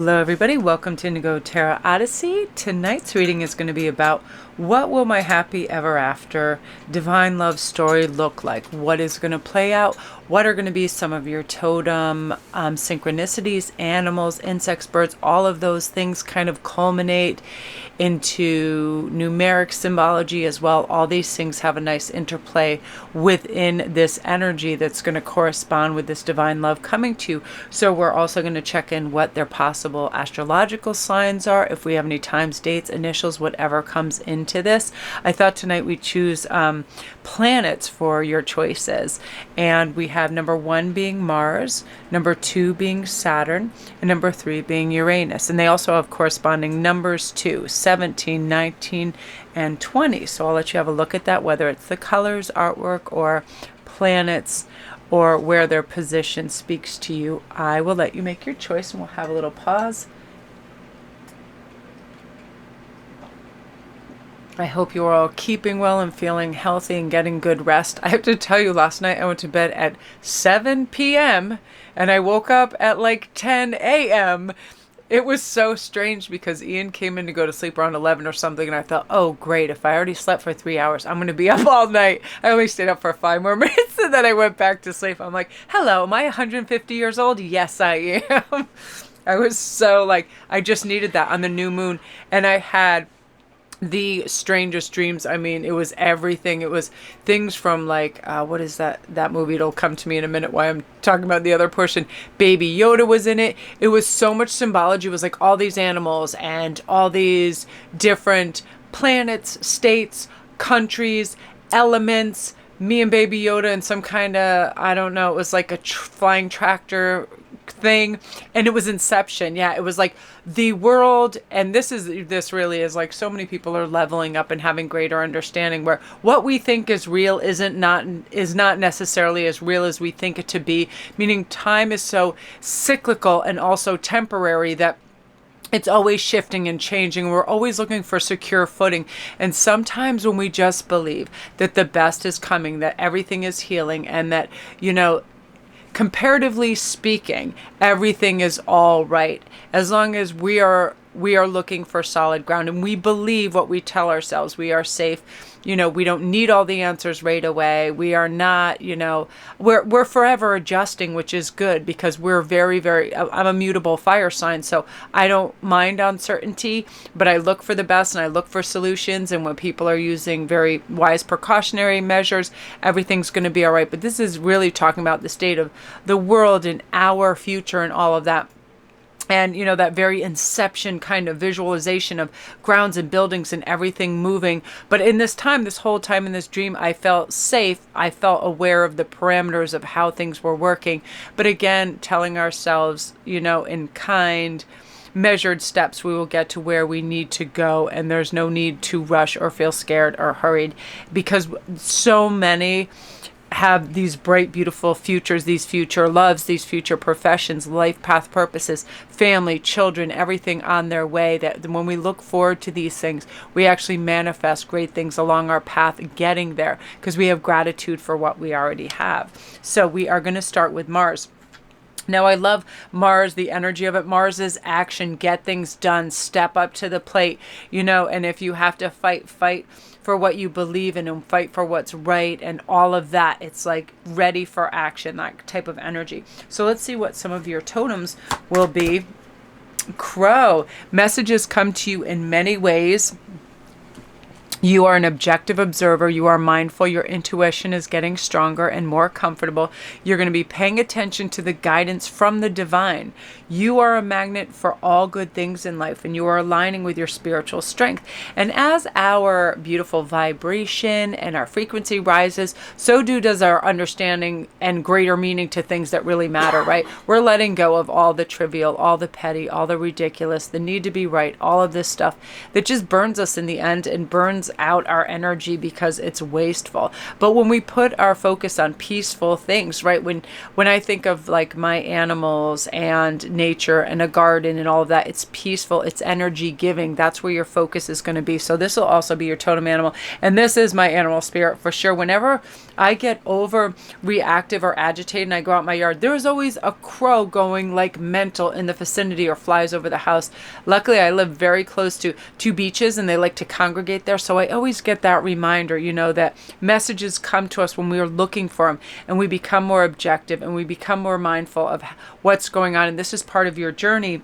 Hello everybody, welcome to Indigo Tarot Odyssey. Tonight's reading is going to be about what will my happy ever after divine love story look like? What is going to play out? What are going to be some of your totem synchronicities, animals, insects, birds, all of those things kind of culminate into numeric symbology as well. All these things have a nice interplay within this energy that's going to correspond with this divine love coming to you. So we're also going to check in what their possible astrological signs are, if we have any times, dates, initials, whatever comes into this. I thought tonight we'd choose planets for your choices. And we have number 1 being Mars, number 2 being Saturn, and number 3 being Uranus. And they also have corresponding numbers too, 17, 19, and 20. So I'll let you have a look at that, whether it's the colors, artwork, or planets, or where their position speaks to you. I will let you make your choice, and we'll have a little pause. I hope you are all keeping well and feeling healthy and getting good rest. I have to tell you, last night I went to bed at 7 p.m. and I woke up at like 10 a.m. It was so strange because Ian came in to go to sleep around 11 or something, and I thought, oh great, if I already slept for 3 hours, I'm going to be up all night. I only stayed up for 5 more minutes and then I went back to sleep. I'm like, hello, am I 150 years old? Yes, I am. I was so like, I just needed that on the new moon, and I had the strangest dreams. I mean, it was everything. It was things from like, what is that movie? It'll come to me in a minute why I'm talking about the other portion. Baby Yoda was in it. It was so much symbology. It was like all these animals and all these different planets, states, countries, elements, me and Baby Yoda and some kind of, I don't know, it was like a flying tractor thing, and it was Inception. Yeah, it was like the world, and this really is like, so many people are leveling up and having greater understanding where what we think is real is not necessarily as real as we think it to be, meaning time is so cyclical and also temporary that it's always shifting and changing. We're always looking for secure footing. And sometimes when we just believe that the best is coming, that everything is healing, and that, comparatively speaking, everything is all right, as long as we are looking for solid ground and we believe what we tell ourselves. We are safe. We don't need all the answers right away. We are not, we're forever adjusting, which is good because we're very, very, I'm a mutable fire sign. So I don't mind uncertainty, but I look for the best and I look for solutions. And when people are using very wise precautionary measures, everything's going to be all right. But this is really talking about the state of the world and our future and all of that. And, that very inception kind of visualization of grounds and buildings and everything moving. But in this whole time in this dream, I felt safe. I felt aware of the parameters of how things were working. But again, telling ourselves, in kind, measured steps, we will get to where we need to go. And there's no need to rush or feel scared or hurried, because so many have these bright, beautiful futures, these future loves, these future professions, life path purposes, family, children, everything on their way, that when we look forward to these things, we actually manifest great things along our path getting there, because we have gratitude for what we already have. So we are going to start with Mars. Now, I love Mars, the energy of it. Mars is action, get things done, step up to the plate, and if you have to fight for what you believe in and fight for what's right and all of that, it's like ready for action, that type of energy. So let's see what some of your totems will be. Crow. Messages come to you in many ways. You are an objective observer. You are mindful. Your intuition is getting stronger and more comfortable. You're going to be paying attention to the guidance from the divine. You are a magnet for all good things in life, and you are aligning with your spiritual strength. And as our beautiful vibration and our frequency rises, so does our understanding and greater meaning to things that really matter, right? We're letting go of all the trivial, all the petty, all the ridiculous, the need to be right, all of this stuff that just burns us in the end and burns drains out our energy because it's wasteful. But when we put our focus on peaceful things, right? When I think of like my animals and nature and a garden and all of that, it's peaceful, it's energy giving. That's where your focus is going to be. So this will also be your totem animal. And this is my animal spirit for sure. Whenever I get overreactive or agitated and I go out in my yard, there's always a crow going like mental in the vicinity or flies over the house. Luckily, I live very close to two beaches and they like to congregate there. So I always get that reminder, that messages come to us when we are looking for them, and we become more objective and we become more mindful of what's going on. And this is part of your journey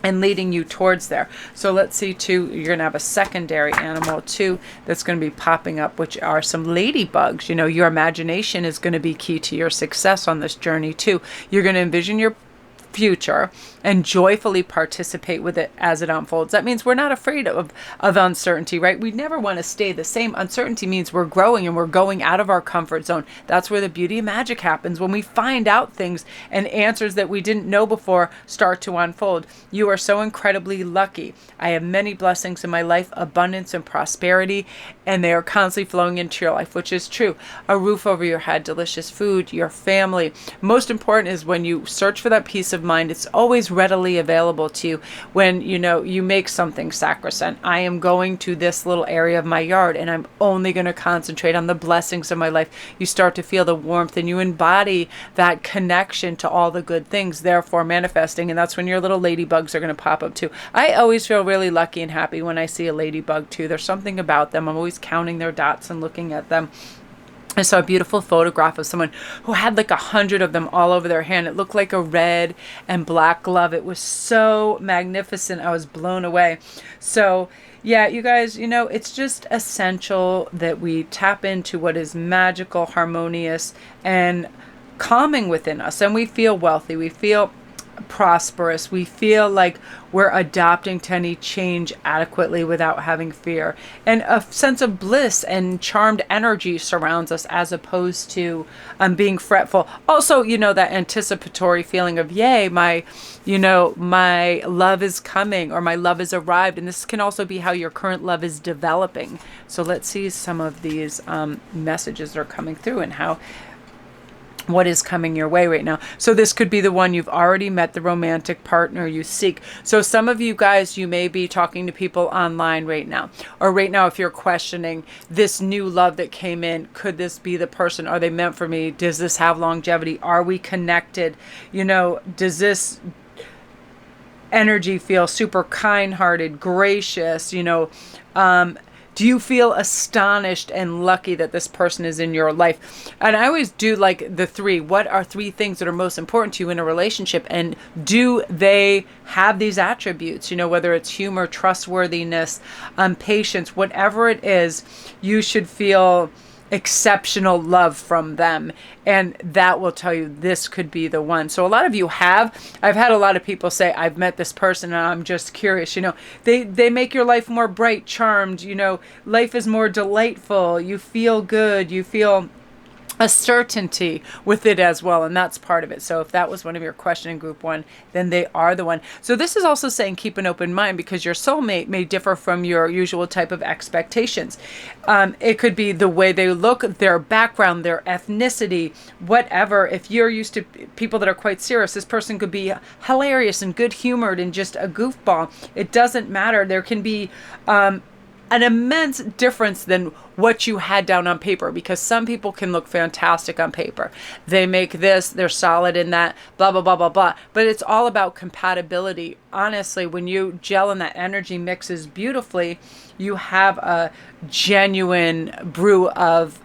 and leading you towards there. So let's see too, you're going to have a secondary animal too that's going to be popping up, which are some ladybugs. Your imagination is going to be key to your success on this journey too. You're going to envision your future and joyfully participate with it as it unfolds. That means we're not afraid of uncertainty, right? We never want to stay the same. Uncertainty means we're growing and we're going out of our comfort zone. That's where the beauty of magic happens, when we find out things and answers that we didn't know before start to unfold. You are so incredibly lucky. I have many blessings in my life, abundance and prosperity, and they are constantly flowing into your life, which is true. A roof over your head, delicious food, your family. Most important is when you search for that peace of mind, it's always readily available to you. When you make something sacrosanct, I am going to this little area of my yard and I'm only going to concentrate on the blessings of my life. You start to feel the warmth and you embody that connection to all the good things, therefore manifesting. And that's when your little ladybugs are going to pop up too. I always feel really lucky and happy when I see a ladybug too. There's something about them. I'm always counting their dots and looking at them. I saw a beautiful photograph of someone who had like 100 of them all over their hand. It looked like a red and black glove. It was so magnificent. I was blown away. So yeah, you guys, it's just essential that we tap into what is magical, harmonious, and calming within us. And we feel wealthy. We feel prosperous. We feel like we're adapting to any change adequately without having fear. And a sense of bliss and charmed energy surrounds us, as opposed to being fretful. Also, that anticipatory feeling of, yay, my love is coming, or my love has arrived. And this can also be how your current love is developing. So let's see some of these messages that are coming through and what is coming your way right now. So this could be the one you've already met, the romantic partner you seek. So some of you guys, you may be talking to people online right now, or right now if you're questioning this new love that came in, could this be the person? Are they meant for me? Does this have longevity? Are we connected? Does this energy feel super kind-hearted, gracious? Do you feel astonished and lucky that this person is in your life? And I always do like the three. What are three things that are most important to you in a relationship? And do they have these attributes? Whether it's humor, trustworthiness, patience, whatever it is, you should feel exceptional love from them, and that will tell you this could be the one. So a lot of you I've had a lot of people say, I've met this person and I'm just curious. They make your life more bright, charmed. Life is more delightful. You feel good. You feel a certainty with it as well, and that's part of it. So if that was one of your question in group one, then they are the one. So this is also saying keep an open mind, because your soulmate may differ from your usual type of expectations. It could be the way they look, their background, their ethnicity, whatever. If you're used to people that are quite serious, this person could be hilarious and good-humored and just a goofball. It doesn't matter. There can be an immense difference than what you had down on paper, because some people can look fantastic on paper. They make this, they're solid in that, blah, blah, blah, blah, blah. But it's all about compatibility. Honestly, when you gel and that energy mixes beautifully, you have a genuine brew of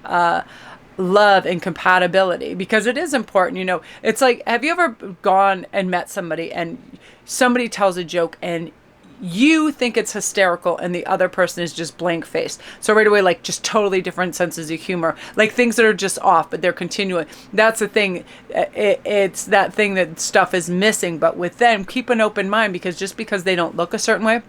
love and compatibility, because it is important. It's like, have you ever gone and met somebody and somebody tells a joke and you think it's hysterical and the other person is just blank faced? So right away, like, just totally different senses of humor, like things that are just off, but they're continuing. That's the thing. It's that thing that stuff is missing. But with them, keep an open mind, because just because they don't look a certain way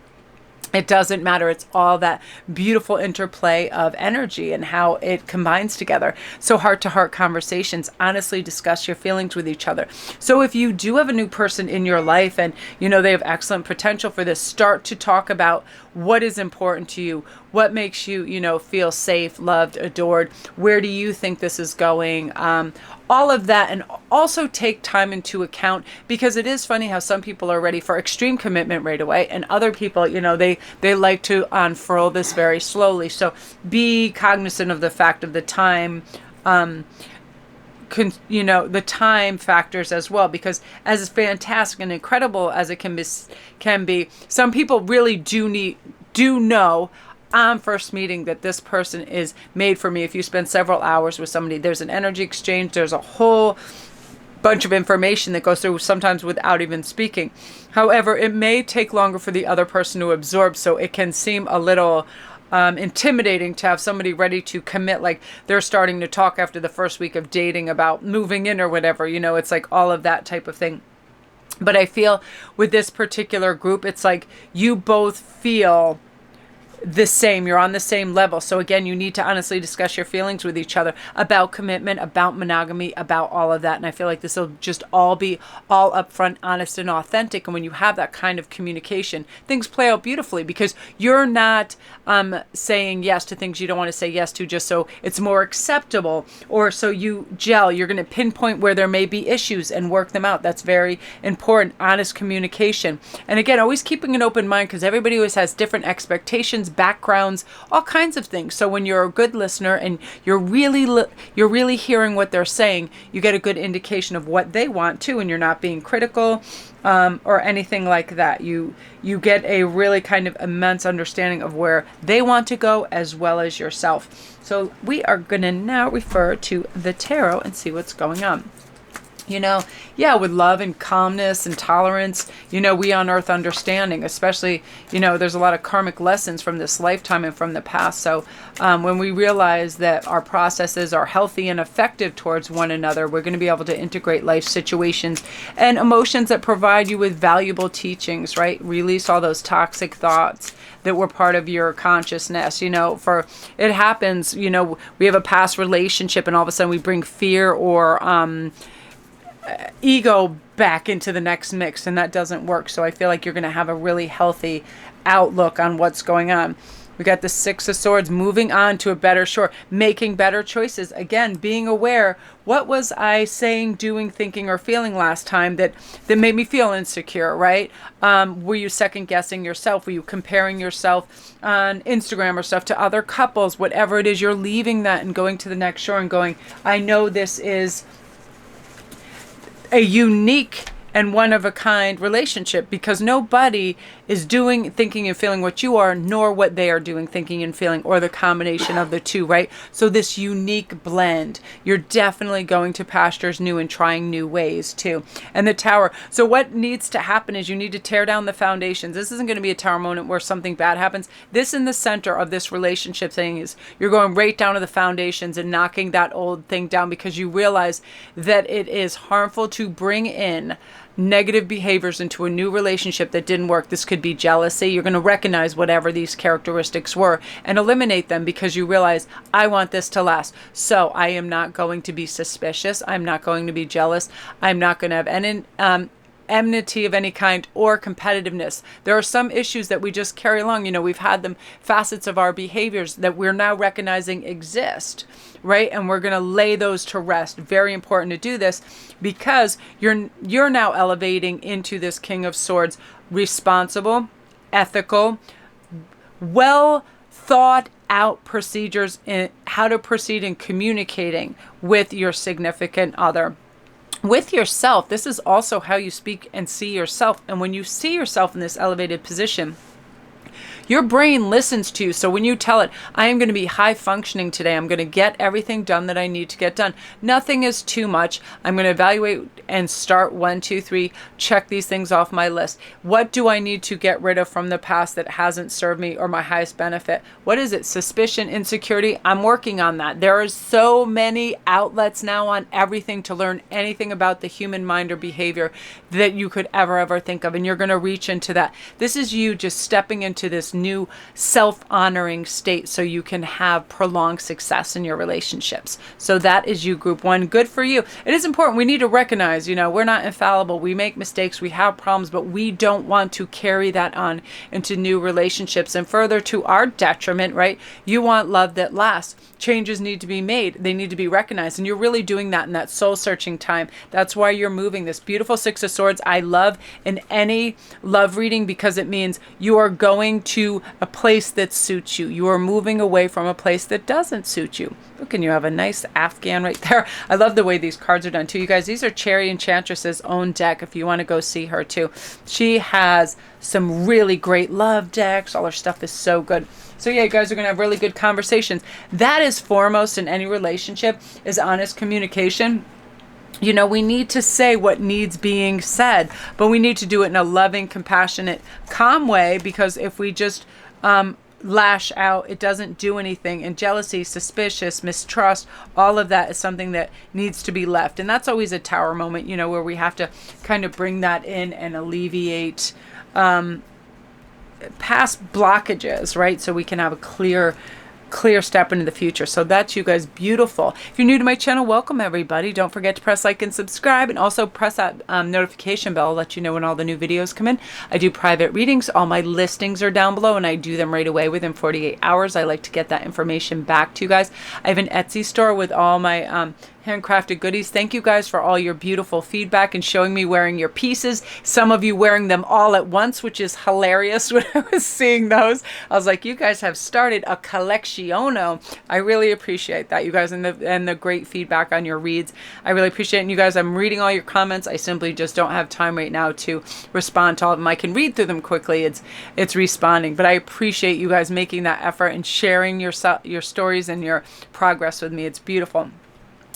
It doesn't matter. It's all that beautiful interplay of energy and how it combines together. So heart-to-heart conversations, honestly discuss your feelings with each other. So if you do have a new person in your life and they have excellent potential for this, start to talk about what is important to you, what makes you feel safe, loved, adored, where do you think this is going, all of that. And also take time into account, because it is funny how some people are ready for extreme commitment right away, and other people, they like to unfurl this very slowly. So be cognizant of the fact of the time, the time factors as well, because as fantastic and incredible as it can be, some people really do know on first meeting that this person is made for me. If you spend several hours with somebody, there's an energy exchange, there's a whole bunch of information that goes through, sometimes without even speaking. However, it may take longer for the other person to absorb, so it can seem a little intimidating to have somebody ready to commit, like they're starting to talk after the first week of dating about moving in or whatever. It's like all of that type of thing. But I feel with this particular group, it's like you both feel the same. You're on the same level. So again, you need to honestly discuss your feelings with each other about commitment, about monogamy, about all of that. And I feel like this will just all be all upfront, honest, and authentic. And when you have that kind of communication, things play out beautifully, because you're not saying yes to things you don't want to say yes to just so it's more acceptable or so you gel. You're going to pinpoint where there may be issues and work them out. That's very important. Honest communication. And again, always keeping an open mind, because everybody always has different expectations, backgrounds, all kinds of things. So when you're a good listener and you're really hearing what they're saying, you get a good indication of what they want too, and you're not being critical or anything like that. You get a really kind of immense understanding of where they want to go as well as yourself. So we are going to now refer to the tarot and see what's going on. With love and calmness and tolerance, we unearth understanding, especially, there's a lot of karmic lessons from this lifetime and from the past. So when we realize that our processes are healthy and effective towards one another, we're going to be able to integrate life situations and emotions that provide you with valuable teachings, right? Release all those toxic thoughts that were part of your consciousness. For it happens, we have a past relationship and all of a sudden we bring fear or ego back into the next mix, and that doesn't work. So I feel like you're going to have a really healthy outlook on what's going on. We got the Six of Swords, moving on to a better shore, making better choices. Again, being aware, what was I saying, doing, thinking, or feeling last time that made me feel insecure, right? Were you second guessing yourself? Were you comparing yourself on Instagram or stuff to other couples? Whatever it is, you're leaving that and going to the next shore and going, I know this is a unique and one-of-a-kind relationship, because nobody is doing, thinking, and feeling what you are, nor what they are doing, thinking, and feeling, or the combination of the two, right? So this unique blend, you're definitely going to pastures new and trying new ways too. And the Tower. So what needs to happen is you need to tear down the foundations. This isn't going to be a Tower moment where something bad happens. This in the center of this relationship thing is you're going right down to the foundations and knocking that old thing down, because you realize that it is harmful to bring in negative behaviors into a new relationship that didn't work. This could be jealousy. You're going to recognize whatever these characteristics were and eliminate them, because you realize, I want this to last. So I am not going to be suspicious. I'm not going to be jealous. I'm not going to have any enmity of any kind or competitiveness. There are some issues that we just carry along. We've had them, facets of our behaviors that we're now recognizing exist, right? And we're going to lay those to rest. Very important to do this, because you're now elevating into this King of Swords, responsible, ethical, well thought out procedures in how to proceed in communicating with your significant other. With yourself, this is also how you speak and see yourself. And when you see yourself in this elevated position, your brain listens to you. So when you tell it, I am going to be high functioning today, I'm going to get everything done that I need to get done. Nothing is too much. I'm going to evaluate and start 1, 2, 3, check these things off my list. What do I need to get rid of from the past that hasn't served me or my highest benefit? What is it? Suspicion, insecurity? I'm working on that. There are so many outlets now on everything to learn anything about the human mind or behavior that you could ever think of. And you're going to reach into that. This is you just stepping into this new self-honoring state so you can have prolonged success in your relationships. So that is you, group one. Good for you. It is important. We need to recognize, we're not infallible. We make mistakes. We have problems, but we don't want to carry that on into new relationships and further to our detriment, right? You want love that lasts. Changes need to be made. They need to be recognized. And you're really doing that in that soul searching time. That's why you're moving. This beautiful Six of Swords I love in any love reading, because it means you are going to a place that suits you. You are moving away from a place that doesn't suit you. Look, and you have a nice Afghan right there. I love the way these cards are done too. You guys, these are Cherry Enchantress's own deck if you want to go see her too. She has some really great love decks. All her stuff is so good. So yeah, you guys are going to have really good conversations. That is foremost in any relationship, is honest communication. We need to say what needs being said, but we need to do it in a loving, compassionate, calm way, because if we just lash out, it doesn't do anything. And jealousy, suspicious, mistrust, all of that is something that needs to be left. And that's always a tower moment, where we have to kind of bring that in and alleviate past blockages, right? So we can have a clear step into the future. So that's you guys. Beautiful. If you're new to my channel, welcome everybody. Don't forget to press like and subscribe, and also press that notification bell. I'll let you know when all the new videos come in. I do private readings. All my listings are down below, and I do them right away within 48 hours. I like to get that information back to you guys. I have an Etsy store with all my handcrafted goodies. Thank you guys for all your beautiful feedback and showing me wearing your pieces. Some of you wearing them all at once, which is hilarious. When I was seeing those, I was like, you guys have started a colleziono. I really appreciate that, you guys, and the great feedback on your reads. I really appreciate it. And you guys, I'm reading all your comments. I simply just don't have time right now to respond to all of them. I can read through them quickly. It's responding, but I appreciate you guys making that effort and sharing your stories and your progress with me. It's beautiful.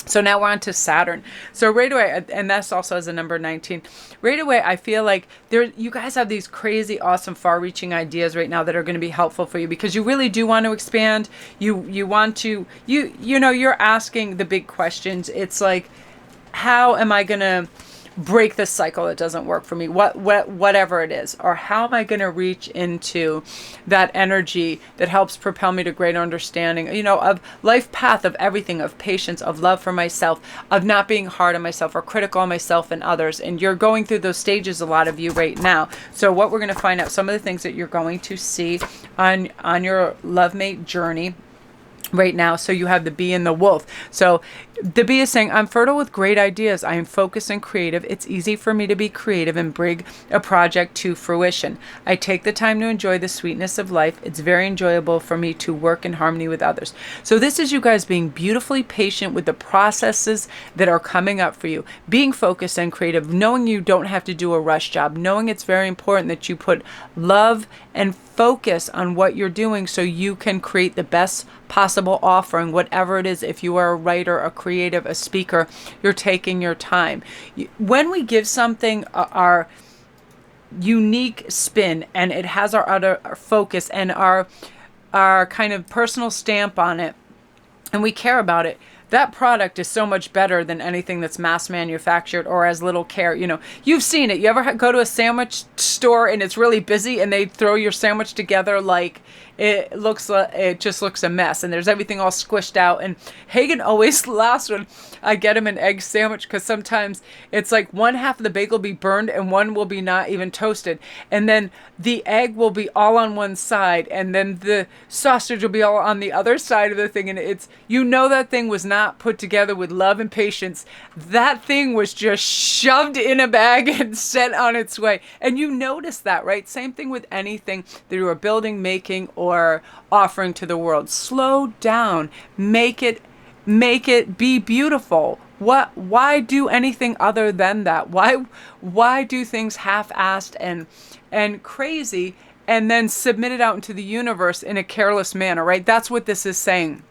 So now we're on to Saturn. So right away, and that's also as a number 19, right away, I feel like you guys have these crazy, awesome, far-reaching ideas right now that are going to be helpful for you, because you really do want to expand. You want to, you're asking the big questions. It's like, how am I going to break this cycle that doesn't work for me, whatever it is, or how am I going to reach into that energy that helps propel me to greater understanding, of life path, of everything, of patience, of love for myself, of not being hard on myself or critical on myself and others. And you're going through those stages, a lot of you right now. So what we're going to find out, some of the things that you're going to see on your love mate journey right now. So you have the bee and the wolf. So the bee is saying, I'm fertile with great ideas. I am focused and creative. It's easy for me to be creative and bring a project to fruition. I take the time to enjoy the sweetness of life. It's very enjoyable for me to work in harmony with others. So this is you guys being beautifully patient with the processes that are coming up for you, being focused and creative, knowing you don't have to do a rush job, knowing it's very important that you put love and focus on what you're doing so you can create the best possible offering, whatever it is. If you are a writer, a creative, a speaker, you're taking your time. When we give something our unique spin, and it has our focus and our kind of personal stamp on it, and we care about it, that product is so much better than anything that's mass manufactured or has little care. You've seen it. You ever go to a sandwich store and it's really busy and they throw your sandwich together like it just looks a mess, and there's everything all squished out. And Hagen always laughs when I get him an egg sandwich, because sometimes it's like one half of the bagel will be burned and one will be not even toasted, and then the egg will be all on one side and then the sausage will be all on the other side of the thing. And it's, that thing was not put together with love and patience. That thing was just shoved in a bag and sent on its way. And you notice that, right? Same thing with anything that you are building, making, or offering to the world. Slow down. Make it be beautiful. Why do anything other than that? Why do things half-assed and crazy and then submit it out into the universe in a careless manner, right? That's what this is saying.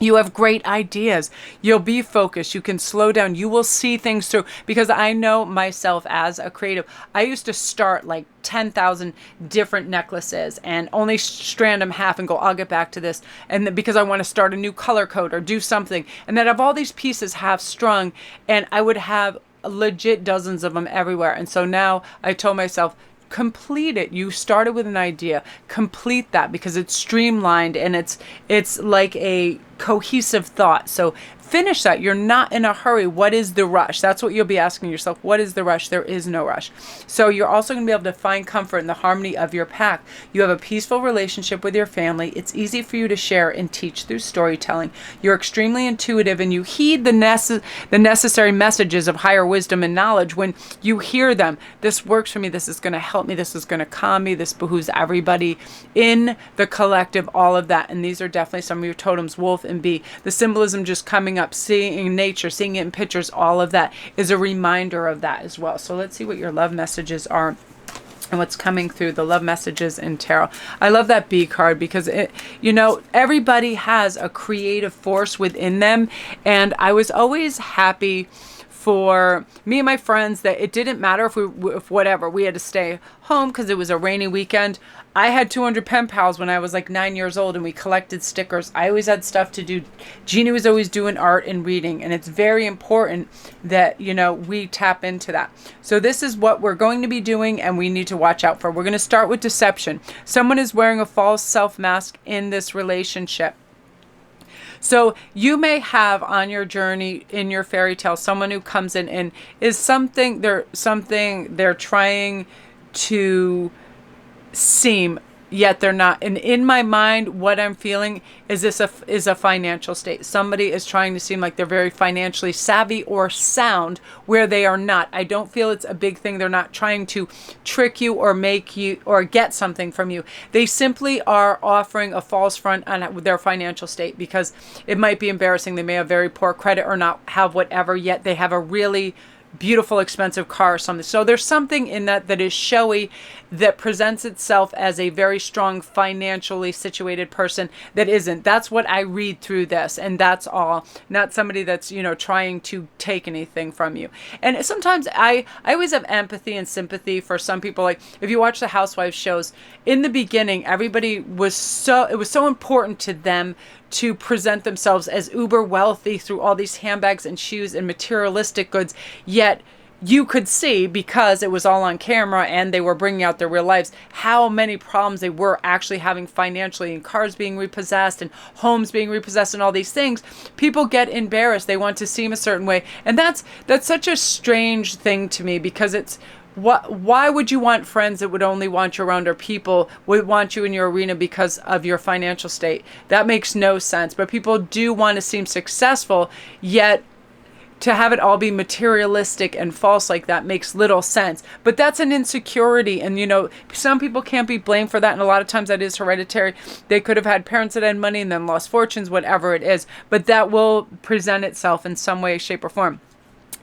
You have great ideas. You'll be focused. You can slow down. You will see things through. Because I know myself as a creative, I used to start like 10,000 different necklaces and only strand them half and go, I'll get back to this. And because I want to start a new color code or do something. And then have all these pieces half strung, and I would have legit dozens of them everywhere. And so now I told myself, complete it. You started with an idea, complete that, because it's streamlined and it's like a cohesive thought. So finish that. You're not in a hurry. What is the rush? That's what you'll be asking yourself. What is the rush? There is no rush. So you're also going to be able to find comfort in the harmony of your pack. You have a peaceful relationship with your family. It's easy for you to share and teach through storytelling. You're extremely intuitive, and you heed the necessary messages of higher wisdom and knowledge when you hear them. This works for me. This is going to help me. This is going to calm me. This behooves everybody in the collective, all of that. And these are definitely some of your totems, wolf and bee. The symbolism just coming up, seeing nature, seeing it in pictures, all of that is a reminder of that as well. So let's see what your love messages are and what's coming through the love messages in tarot. I love that bee card because it, you know, everybody has a creative force within them. And I was always happy for me and my friends that it didn't matter if whatever, we had to stay home because it was a rainy weekend. I had 200 pen pals when I was like 9 years old, and we collected stickers. I always had stuff to do. Jeannie was always doing art and reading, and it's very important that, you know, we tap into that. So this is what we're going to be doing, and we need to watch out for. We're going to start with deception. Someone is wearing a false self mask in this relationship. So you may have on your journey in your fairy tale someone who comes in and is something they're trying to seem, yet they're not. And in my mind, what I'm feeling is this is a financial state. Somebody is trying to seem like they're very financially savvy or sound where they are not. I don't feel it's a big thing. They're not trying to trick you or make you or get something from you. They simply are offering a false front on their financial state because it might be embarrassing. They may have very poor credit or not have whatever, yet they have a really beautiful, expensive car or something. So there's something in that is showy, that presents itself as a very strong financially situated person that isn't. That's what I read through this, and that's all. Not somebody that's, you know, trying to take anything from you. And sometimes I always have empathy and sympathy for some people. Like if you watch the Housewives shows, in the beginning, everybody it was so important to them to present themselves as uber wealthy through all these handbags and shoes and materialistic goods, yet you could see, because it was all on camera and they were bringing out their real lives, how many problems they were actually having financially, and cars being repossessed and homes being repossessed and all these things. People get embarrassed. They want to seem a certain way. And that's such a strange thing to me, because it's, why would you want friends that would only want you around, or people would want you in your arena because of your financial state? That makes no sense. But people do want to seem successful, yet to have it all be materialistic and false like that makes little sense. But that's an insecurity, and you know, some people can't be blamed for that, and a lot of times that is hereditary. They could have had parents that had money and then lost fortunes, whatever it is, but that will present itself in some way, shape, or form.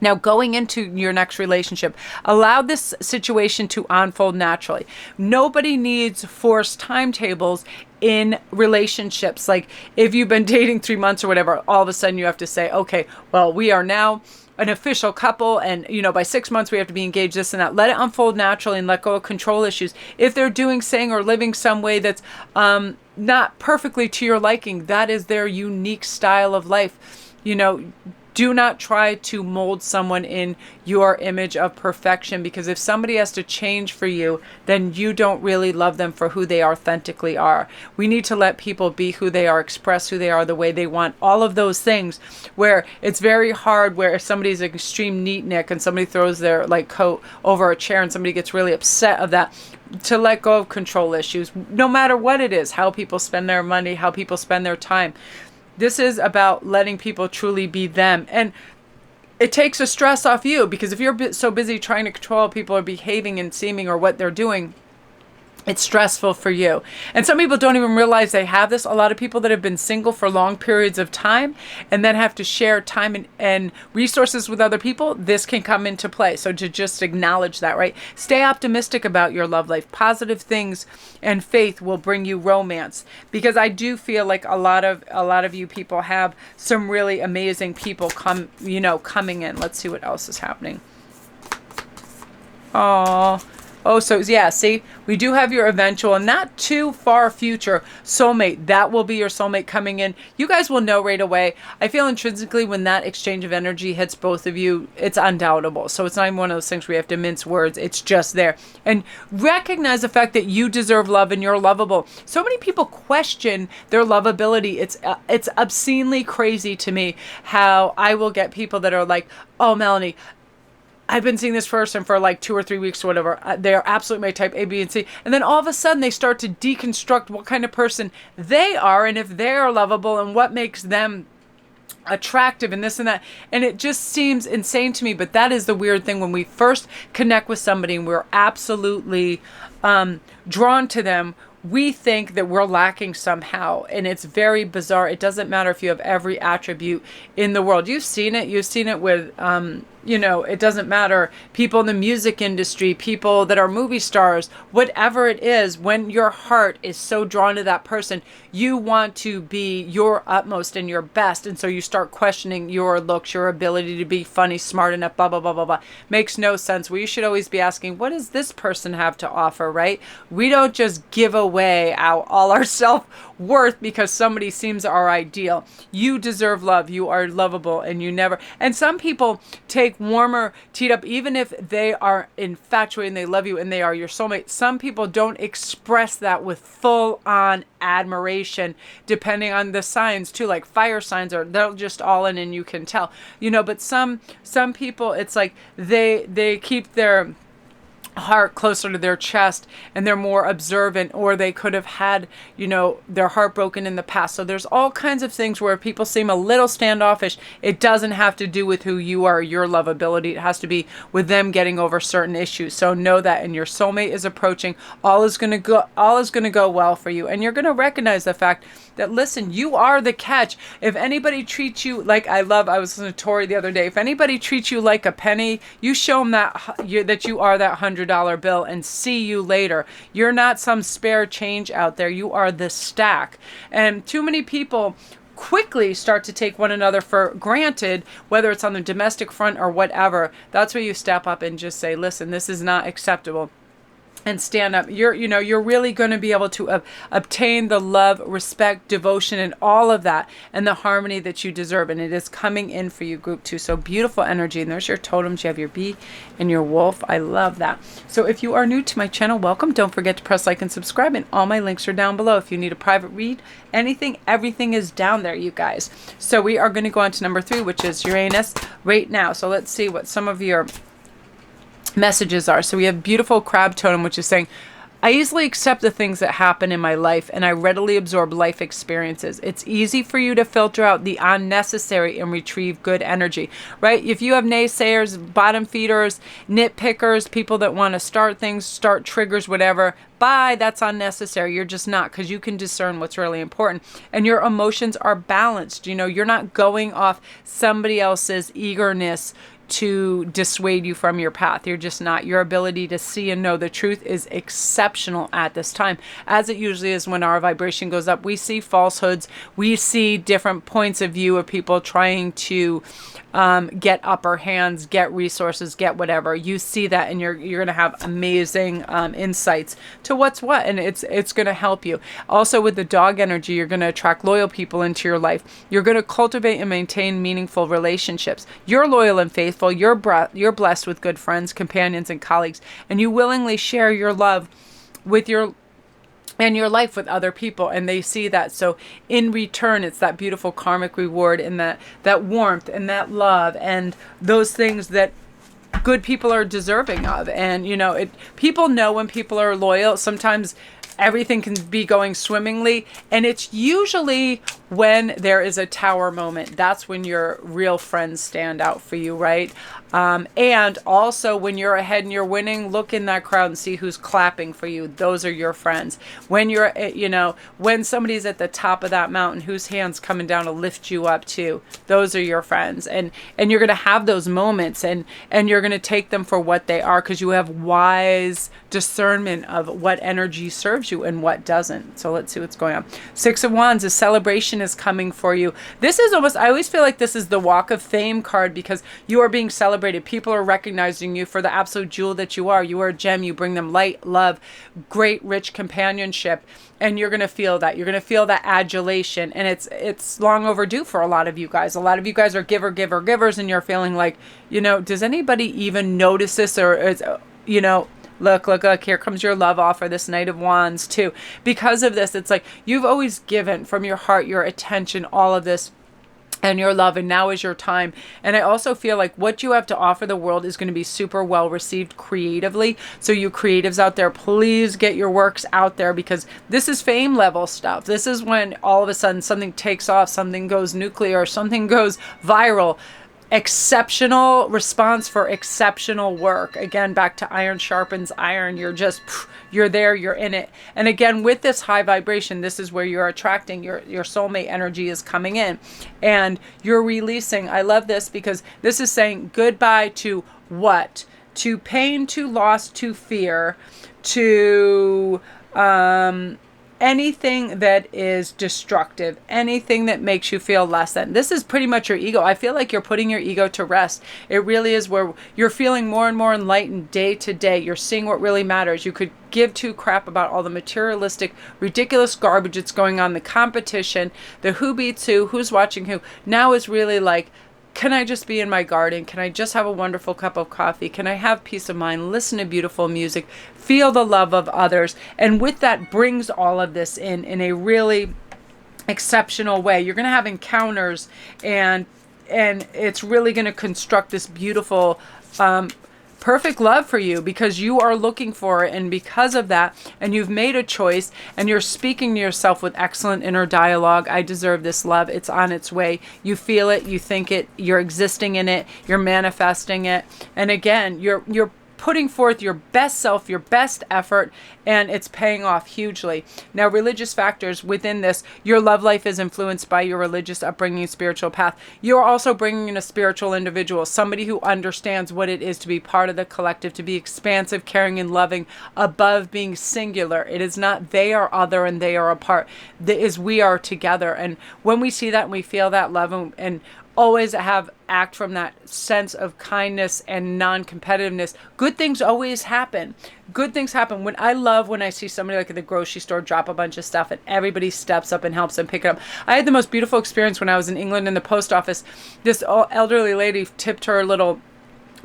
Now, going into your next relationship, allow this situation to unfold naturally. Nobody needs forced timetables in relationships. Like if you've been dating 3 months or whatever, all of a sudden you have to say, okay, well, we are now an official couple, and you know, by 6 months we have to be engaged, this and that. Let it unfold naturally and let go of control issues. If they're doing, saying, or living some way that's not perfectly to your liking, that is their unique style of life. You know, do not try to mold someone in your image of perfection, because if somebody has to change for you, then you don't really love them for who they authentically are. We need to let people be who they are, express who they are the way they want. All of those things where it's very hard, where if somebody's an extreme neatnik and somebody throws their like coat over a chair and somebody gets really upset of that, to let go of control issues, no matter what it is, how people spend their money, how people spend their time. This is about letting people truly be them. And it takes a stress off you, because if you're so busy trying to control how people are behaving and seeming or what they're doing, it's stressful for you. And some people don't even realize they have this. A lot of people that have been single for long periods of time and then have to share time and resources with other people, this can come into play. So to just acknowledge that, right? Stay optimistic about your love life. Positive things and faith will bring you romance, because I do feel like a lot of you people have some really amazing people coming in. Let's see what else is happening. Oh, Oh, so yeah, see, we do have your eventual and not too far future soulmate. That will be your soulmate coming in. You guys will know right away. I feel intrinsically when that exchange of energy hits both of you, it's undoubtable. So it's not even one of those things where you have to mince words. It's just there. And recognize the fact that you deserve love and you're lovable. So many people question their lovability. It's obscenely crazy to me how I will get people that are like, oh, Melanie, I've been seeing this person for like 2 or 3 weeks or whatever. They are absolutely my type A, B, and C. And then all of a sudden they start to deconstruct what kind of person they are and if they are lovable and what makes them attractive and this and that. And it just seems insane to me. But that is the weird thing when we first connect with somebody and we're absolutely drawn to them. We think that we're lacking somehow, and it's very bizarre. It doesn't matter if you have every attribute in the world. You've seen it. You've seen it with, it doesn't matter. People in the music industry, people that are movie stars, whatever it is, when your heart is so drawn to that person, you want to be your utmost and your best. And so you start questioning your looks, your ability to be funny, smart enough, blah, blah, blah, blah, blah. Makes no sense. We should always be asking, what does this person have to offer, right? We don't just give away all our self-worth because somebody seems our ideal. You deserve love. You are lovable and you never. And some people take warmer teed up, even if they are infatuated and they love you and they are your soulmate. Some people don't express that with full-on admiration, depending on the signs too. Like fire signs they're just all in and you can tell, but some people, it's like they keep their heart closer to their chest and they're more observant, or they could have had their heart broken in the past. So there's all kinds of things where people seem a little standoffish. It doesn't have to do with who you are, your lovability. It has to be with them getting over certain issues. So know that, and your soulmate is approaching. All is going to go well for you, and you're going to recognize the fact that, listen, you are the catch. If anybody treats you like I was listening to Tori the other day, if anybody treats you like a penny, you show them that you are that $100 bill and see you later. You're not some spare change out there. You are the stack. And too many people quickly start to take one another for granted, whether it's on the domestic front or whatever. That's where you step up and just say, listen, this is not acceptable. And stand up. You're really going to be able to obtain the love, respect, devotion, and all of that, and the harmony that you deserve. And it is coming in for you, group 2. So beautiful energy. And there's your totems. You have your bee and your wolf. I love that. So if you are new to my channel, welcome. Don't forget to press like and subscribe. And all my links are down below. If you need a private read, anything, everything is down there, you guys. So we are going to go on to number 3, which is Uranus right now. So let's see what some of your messages are. So we have beautiful crab totem, which is saying, I easily accept the things that happen in my life and I readily absorb life experiences. It's easy for you to filter out the unnecessary and retrieve good energy, right? If you have naysayers, bottom feeders, nitpickers, people that want to start things, start triggers, whatever, bye, that's unnecessary. You're just not, because you can discern what's really important. And your emotions are balanced. You're not going off somebody else's eagerness to dissuade you from your path. You're just not. Your ability to see and know the truth is exceptional at this time, as it usually is when our vibration goes up. We see falsehoods. We see different points of view of people trying to get upper hands, get resources, get whatever. You see that, and you're going to have amazing insights to what's what, and it's going to help you. Also, with the dog energy, you're going to attract loyal people into your life. You're going to cultivate and maintain meaningful relationships. You're loyal and faithful. You're blessed with good friends, companions, and colleagues, and you willingly share your love with your life with other people, and they see that. So in return, it's that beautiful karmic reward and that warmth and that love and those things that good people are deserving of. And people know when people are loyal. Sometimes everything can be going swimmingly, and it's usually when there is a tower moment. That's when your real friends stand out for you, right? And also when you're ahead and you're winning, look in that crowd and see who's clapping for you. Those are your friends. When you're, when somebody's at the top of that mountain, whose hand's coming down to lift you up too, those are your friends. And you're going to have those moments, and you're going to take them for what they are, because you have wise discernment of what energy serves you and what doesn't. So let's see what's going on. 6 of Wands, a celebration is coming for you. This is almost, I always feel like this is the Walk of Fame card, because you are being celebrated celebrated. People are recognizing you for the absolute jewel that you are. You are a gem. You bring them light, love, great, rich companionship. And you're going to feel that. You're going to feel that adulation. And it's long overdue for a lot of you guys. A lot of you guys are givers. And you're feeling like, does anybody even notice this? Or, is, look, here comes your love offer, this Knight of Wands too. Because of this, it's like you've always given from your heart, your attention, all of this, and your love, and now is your time. And I also feel like what you have to offer the world is going to be super well received creatively. So you creatives out there, please get your works out there, because this is fame level stuff. This is when all of a sudden something takes off, something goes nuclear, something goes viral. Exceptional response for exceptional work. Again, back to iron sharpens iron. You're there, you're in it. And again, with this high vibration, this is where you're attracting your soulmate energy is coming in, and you're releasing. I love this because this is saying goodbye to what? To pain, to loss, to fear, to anything that is destructive, anything that makes you feel less than. This is pretty much your ego. I feel like you're putting your ego to rest. It really is where you're feeling more and more enlightened day to day. You're seeing what really matters. You could give two crap about all the materialistic, ridiculous garbage that's going on, the competition, the who beats who, who's watching who. Now is really like, can I just be in my garden? Can I just have a wonderful cup of coffee? Can I have peace of mind? Listen to beautiful music, feel the love of others. And with that brings all of this in a really exceptional way. You're going to have encounters, and it's really going to construct this beautiful, perfect love for you, because you are looking for it. And because of that, and you've made a choice, and you're speaking to yourself with excellent inner dialogue. I deserve this love. It's on its way. You feel it, you think it, you're existing in it, you're manifesting it. And again, you're putting forth your best self, your best effort, and it's paying off hugely. Now, religious factors within this, your love life is influenced by your religious upbringing, spiritual path. You're also bringing in a spiritual individual, somebody who understands what it is to be part of the collective, to be expansive, caring, and loving, above being singular. It is not they are other and they are apart. It is we are together. And when we see that and we feel that love, and always act from that sense of kindness and non-competitiveness, good things always happen. Good things happen. When I see somebody like at the grocery store drop a bunch of stuff and everybody steps up and helps them pick it up. I had the most beautiful experience when I was in England in the post office. This elderly lady tipped her little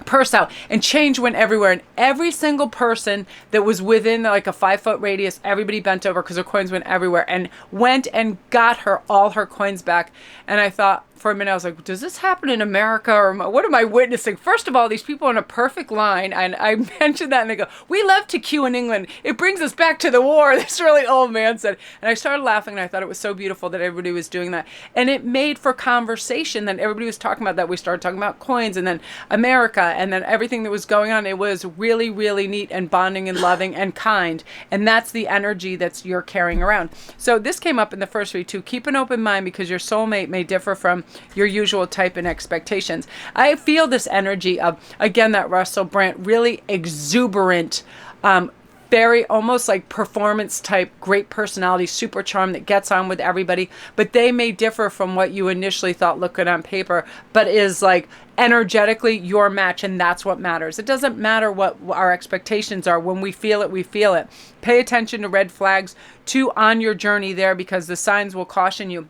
purse out, and change went everywhere, and every single person that was within like a 5-foot radius, everybody bent over because her coins went everywhere, and went and got her all her coins back. And I thought for a minute, I was like, does this happen in America, or what am I witnessing? First of all, these people are in a perfect line, and I mentioned that, and they go, we love to queue in England. It brings us back to the war, this really old man said. And I started laughing, and I thought it was so beautiful that everybody was doing that. And it made for conversation that everybody was talking about that. We started talking about coins, and then America, and then everything that was going on. It was really, really neat and bonding and loving and kind. And that's the energy that you're carrying around. So this came up in the first week too. Keep an open mind, because your soulmate may differ from your usual type and expectations. I feel this energy of, again, that Russell Brand, really exuberant, very almost like performance type, great personality, super charm that gets on with everybody, but they may differ from what you initially thought looked good on paper, but is like energetically your match, and that's what matters. It doesn't matter what our expectations are. When we feel it, we feel it. Pay attention to red flags too on your journey there, because the signs will caution you.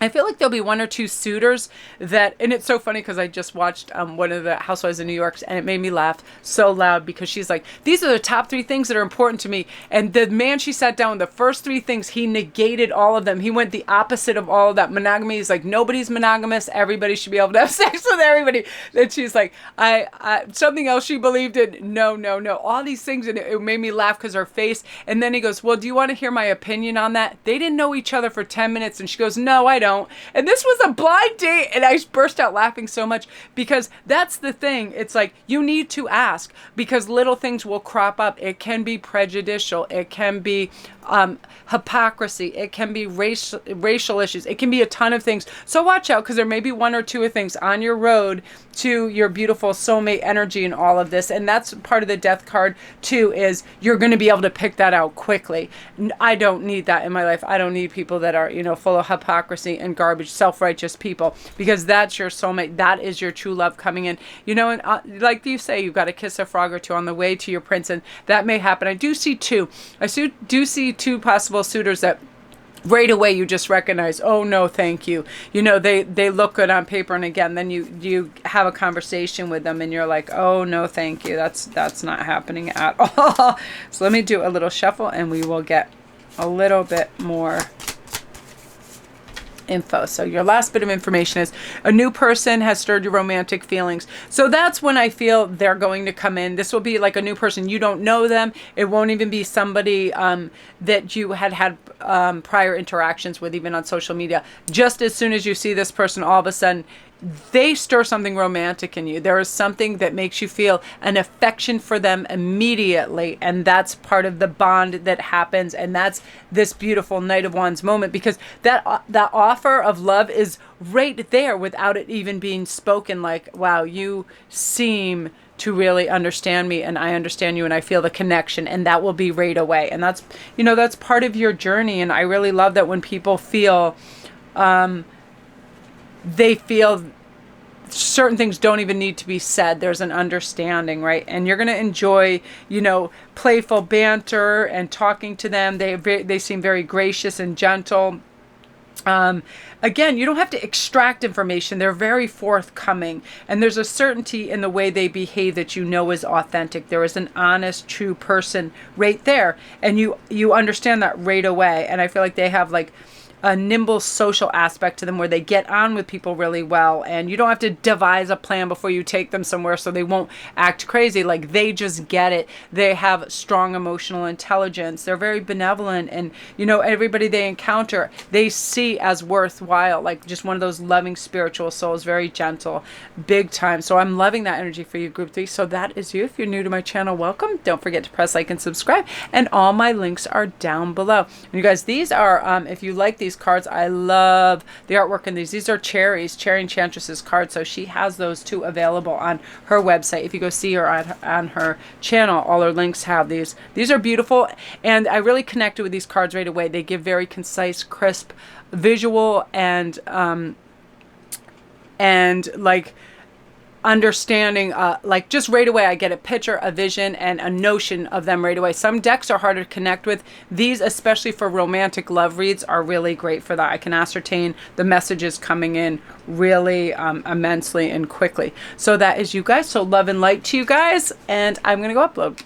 I feel like there'll be one or two suitors that, and it's so funny because I just watched one of the Housewives of New York, and it made me laugh so loud, because she's like, these are the top 3 things that are important to me. And the man she sat down with, the first 3 things, he negated all of them. He went the opposite of all of that. Monogamy is like, nobody's monogamous. Everybody should be able to have sex with everybody. Then she's like, I something else she believed in. No. All these things. And it made me laugh because her face. And then he goes, well, do you want to hear my opinion on that? They didn't know each other for 10 minutes. And she goes, no, I don't. And this was a blind date, and I burst out laughing so much, because that's the thing. It's like, you need to ask, because little things will crop up. It can be prejudicial. It can be hypocrisy. It can be racial issues. It can be a ton of things. So watch out, because there may be 1 or 2 of things on your road to your beautiful soulmate energy and all of this. And that's part of the death card too, is you're going to be able to pick that out quickly. I don't need that in my life. I don't need people that are, full of hypocrisy and garbage, self-righteous people, because that's your soulmate. That is your true love coming in. You know, and like you say, you've got to kiss a frog or two on the way to your prince, and that may happen. I do see two. Do see two possible suitors that right away you just recognize, oh no, thank you. You know, they look good on paper, and again, then you have a conversation with them and you're like, oh no, thank you. That's not happening at all. So let me do a little shuffle and we will get a little bit more info. So your last bit of information is a new person has stirred your romantic feelings. So that's when I feel they're going to come in. This will be like a new person. You don't know them. It won't even be somebody that you had prior interactions with, even on social media. Just as soon as you see this person, all of a sudden they stir something romantic in you. There is something that makes you feel an affection for them immediately, and that's part of the bond that happens, and that's this beautiful Knight of Wands moment, because that offer of love is right there without it even being spoken. Like, wow, you seem to really understand me, and I understand you, and I feel the connection, and that will be right away. And that's, you know, that's part of your journey. And I really love that when people feel they feel certain things don't even need to be said. There's an understanding, right? And you're going to enjoy, you know, playful banter and talking to them. They seem very gracious and gentle. Again, you don't have to extract information. They're very forthcoming, and there's a certainty in the way they behave that you know is authentic. There is an honest, true person right there, and you understand that right away. And I feel like they have like a nimble social aspect to them where they get on with people really well, and you don't have to devise a plan before you take them somewhere so they won't act crazy. Like, they just get it. They have strong emotional intelligence. They're very benevolent, and you know, everybody they encounter they see as worthwhile, like just one of those loving spiritual souls, very gentle, big time. So I'm loving that energy for you, group 3. So that is you. If you're new to my channel, welcome. Don't forget to press like and subscribe, and all my links are down below. And you guys, these are if you like these cards, I love the artwork in these. These are Cherry Enchantress's cards, so she has those too available on her website. If you go see her on her channel, all her links have these. These are beautiful, and I really connected with these cards right away. They give very concise, crisp visual and like understanding, like just right away I get a picture, a vision, and a notion of them right away. Some decks are harder to connect with. These, especially for romantic love reads, are really great for that. I can ascertain the messages coming in really immensely and quickly. So that is you guys. So love and light to you guys, and I'm gonna go upload.